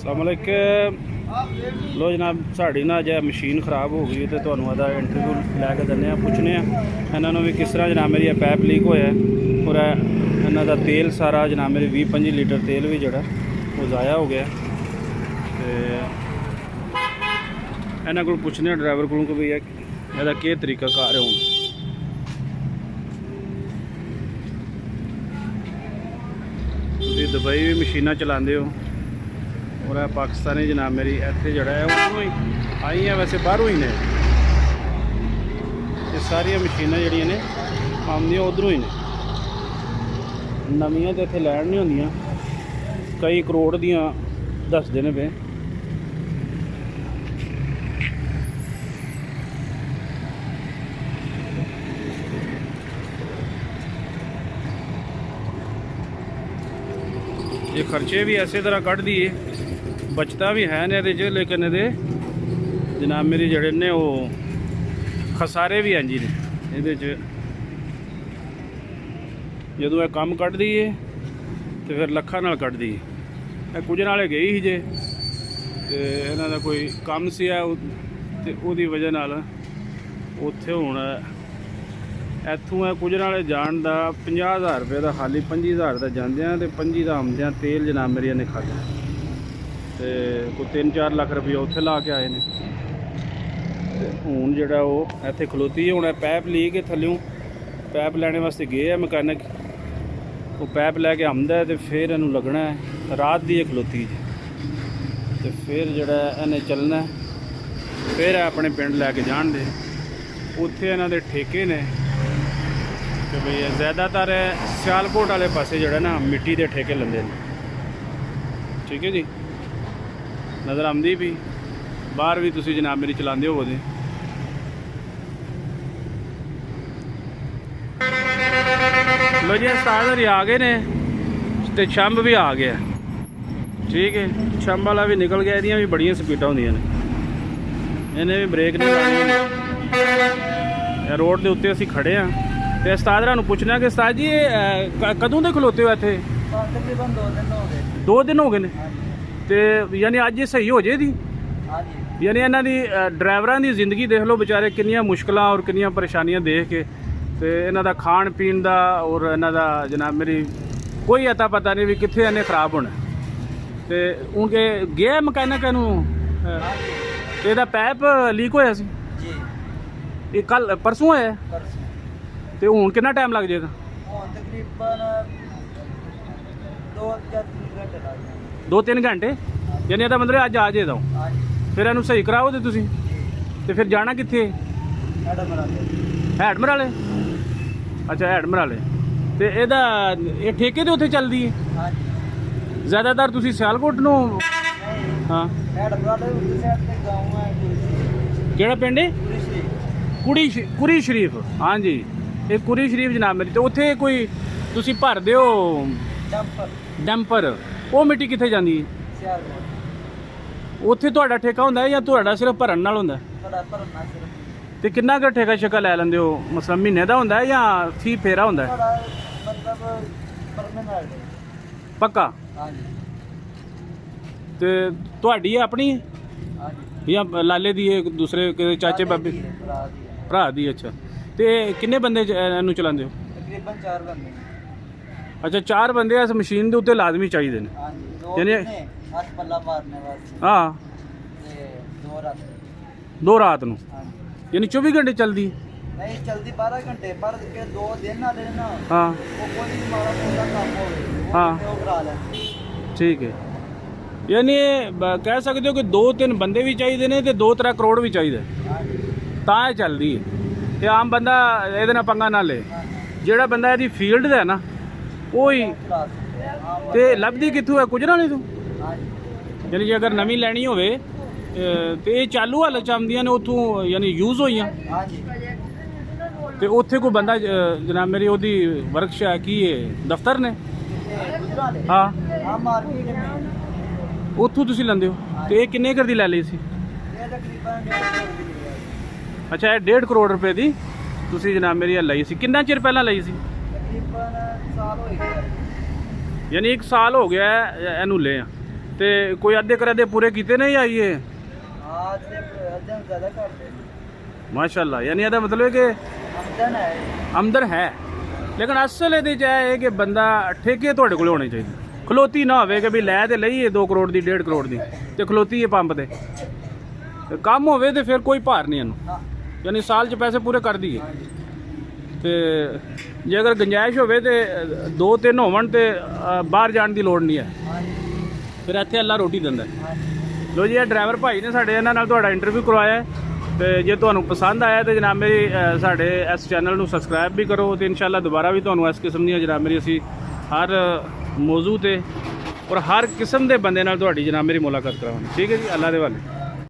अस्सलामुअलैकुम। लो जनाब, साड़ी ना जो मशीन खराब हो गई तो तुहानू अदा इंटरव्यू लैके दिंदे पुछने इन्होंने भी किस तरह जनाब मेरी पैप लीक होया और इन्हों का तेल सारा जनाब मेरी 20-25 लीटर तेल भी जोड़ा वो ज़ाया हो गया। तो इन्हों को पुछने ड्राइवर को भी यदा के तरीका कार है। दुबई भी मशीना चलाते हो और पाकिस्तानी जनाब मेरी इतने जड़ा है उधरों ही आई हैं, वैसे बाहरों ही ने ये सारिया मशीना जड़िया ने आमदियाँ उधरों ही ने, नवियाँ तो इतने लैन नहीं होंदियाँ, कई करोड़ दियाँ दसदे ने पे। ये खर्चे भी ऐसे तरह कट दिए, बचता भी है ने च, लेकिन ये जनाब मेरी जड़े ने वो खसारे भी हैं जी ने ये जो यह कम कट दिए तो फिर लखा नाल कट दी। कुछ नाले गई ही जे इन्हों का कोई कम सी तो वजह नाल उत्थे हुण इत्थों है कुछ नाले जान का 50,000 रुपये का खाली 25,000 का जाते हैं तो 25 का आमद्या तेल जनाब मेरिया ने खादा तो कोई 3-4 लाख रुपया उत्थे ला के आए ने। हूँ जोड़ा वो इत्थे खलोती है, हूँ पैप लीक है थल्यों पैप लैने वास्ते गए है मकैनिक, वो पैप लैके आमदा है तो फिर इनू लगना है, रात की खलोती जी तो फिर जोड़ा इन्हें चलना फिर अपने पिंड लैके जान दे। उत्थे इन्हां दे ठेके ने कि भाई ज़्यादातर सियालकोट वाले पासे जोड़ा ना मिट्टी के ठेके लेंदे ने। ठीक है जी, नज़र आती भी बाहर भी तुसी जनाब मेरी चलाते हो। लो जी उस्ताद होरी आ गए ने तो छंब भी आ गया। ठीक है, छंब वाला भी निकल गया, इहदियां भी बड़ियां स्पीडां होंदियां ने, इन्हें भी ब्रेक नहीं लानी। रोड के उत्ते असीं खड़े हाँ तो उस्ताद होरां नूं पुछना कि उस्ताद जी कदों दे खलोते हो इत्थे? तकरीबन 2 दिन हो गए। 2 दिन हो गए ने तो यानी अज सही हो जाएगी? यानी इन्हां दी ड्राइवरां दी जिंदगी देख लो बेचारे कितनियां मुश्किलां और कितनियां परेशानियां देख के, तो इन्हां दा खाण पीण दा और इन्हां दा जनाब मेरी कोई अता पता नहीं भी कित्थे इन्हें खराब होना। तो उनके गया मकैनिक नूं तो इहदा पैप लीक होया सी ये कल परसों होया तो हुण कितना टाइम लग जाएगा? तकरीबन 2-3 घंटे। यानी ਇਹਦਾ मतलब अज आ जाएगा फिर इनू सही कराओ तो तुसी तो फिर जाना कित्थे? हैडमर वाले। अच्छा हैडमर वाले तो ਇਹਦਾ ये ठेके तो उत्थे चलदी है ज़्यादातर तुसी सियालकोट नूं? हाँ केड़ा पिंड है? कुड़ी शरीफ। हाँ जी, ये कुड़ी शरीफ जनाब मेरी। तो उत्थे कोई तुसी भर दिओ डंपर, वो मिट्टी कित्थे जांदी है? उत्थे तुहाडा ठेका हुंदा है या तुहाडा सिर्फ भरन नाल हुंदा है? ते किन्ना क ठेका शेका लै लैंदे हो? मतलब महीने दा हुंदा है या फी फेरा हुंदा है? पक्का? ते तुहाडी अपनी या लाले दी है दूसरे चाचे बाबे भरा दी? अच्छा, तो किन्ने बंदे इनू चलाते हो? तकरीबन 4 बंदे। अच्छा 4 बंदे इस मशीन के उत्ते लाजमी चाहिए ने? यानी हाँ 2 रात नूं यानी 24 घंटे चलती? नहीं चलती 12 घंटे पर 2 दिन वाले ना। हाँ वो कोई माड़ा मोटा काम होवे हाँ वो करा लेंगे। ठीक है, यानी कह सकते हो कि 2-3 बंदे भी चाहिए ने तो 2-3 करोड़ भी चाहिए तां चलती है। तो आम बंदा ये पंगा ना ले, जेड़ा बंदा यदि फील्ड है ना वो ही तो लभदी कित्थों है? कुछ ना नहीं तू यानी जे अगर नवी लैनी होवे तो ये चालू हालत च आमदियां ने उत्थों यानी यूज़ होइयां तो उत्थे कोई बंदा जनाब मेरी ओदी वर्कशॉप की दफ्तर ने? हाँ उत्थों तुसी लैंदे हो तो ये किन्ने कर दी लै ली सी? अच्छा ये 1.5 करोड़ रुपए की तुसी जनाब मेरी लाई सी? कितना चिर पहला लाई सी? यानी 1 साल हो गया है इनू ले ਤੇ ਕੋਈ ਅੱਧੇ ਕਰਾਦੇ ਪੂਰੇ ਕੀਤੇ ਨਹੀਂ ਆਈਏ? ਹਾਂ ਅੱਧੇ ਜ਼ਿਆਦਾ ਕਰਦੇ ਮਾਸ਼ਾਅੱਲਾ, ਯਾਨੀ ਇਹਦਾ ਮਤਲਬ ਹੈ ਕਿ ਆਮਦਨ ਹੈ। ਲੇਕਿਨ ਅਸਲ ਇਹਦੇ 'ਚ ਇਹ ਹੈ ਕਿ ਬੰਦਾ ਠੇਕੇ ਤੁਹਾਡੇ ਕੋਲ ਹੋਣੇ ਚਾਹੀਦੇ, ਖਲੋਤੀ ਨਾ ਹੋਵੇ ਕਿ ਵੀ ਲੈ ਤੇ ਲਈਏ 2 ਕਰੋੜ ਦੀ 1.5 ਕਰੋੜ ਦੀ ਤੇ ਖਲੋਤੀ ਹੈ ਪੰਪ ਤੇ। ਕੰਮ ਹੋਵੇ ਤੇ ਫਿਰ ਕੋਈ ਭਾਰ ਨਹੀਂ ਇਹਨੂੰ, ਯਾਨੀ ਸਾਲ 'ਚ ਪੈਸੇ ਪੂਰੇ ਕਰ ਦਈਏ। ਤੇ ਜੇ ਅਗਰ ਗੁੰਜਾਇਸ਼ ਹੋਵੇ ਤੇ 2-3 ਹੋਵਣ ਤੇ ਬਾਹਰ ਜਾਣ ਦੀ ਲੋੜ ਨਹੀਂ ਹੈ, ਫਿਰ ਇੱਥੇ ਅੱਲਾ ਰੋਟੀ ਦਿੰਦਾ। ਲੋ ਜੀ, ਇਹ ਡਰਾਈਵਰ ਭਾਈ ਨੇ ਸਾਡੇ, ਇਹਨਾਂ ਨਾਲ ਤੁਹਾਡਾ ਇੰਟਰਵਿਊ ਕਰਵਾਇਆ। ਤੇ ਜੇ ਤੁਹਾਨੂੰ ਪਸੰਦ ਆਇਆ ਤੇ ਜਨਾਬ ਮੇਰੀ ਸਾਡੇ ਇਸ ਚੈਨਲ ਨੂੰ ਸਬਸਕ੍ਰਾਈਬ ਵੀ ਕਰੋ ਤੇ ਇਨਸ਼ਾਅੱਲਾ ਦੁਬਾਰਾ ਵੀ ਤੁਹਾਨੂੰ ਇਸ ਕਿਸਮ ਦੀਆਂ ਜਨਾਬ ਮੇਰੀ ਅਸੀਂ ਹਰ ਮੌਜੂ ਤੇ ਔਰ ਹਰ ਕਿਸਮ ਦੇ ਬੰਦੇ ਨਾਲ ਤੁਹਾਡੀ ਜਨਾਬ ਮੇਰੀ ਮੁਲਾਕਾਤ ਕਰਾਵਾਂਗੇ। ਠੀਕ ਹੈ ਜੀ, ਅੱਲਾ ਦੇ ਵਾਲੇ।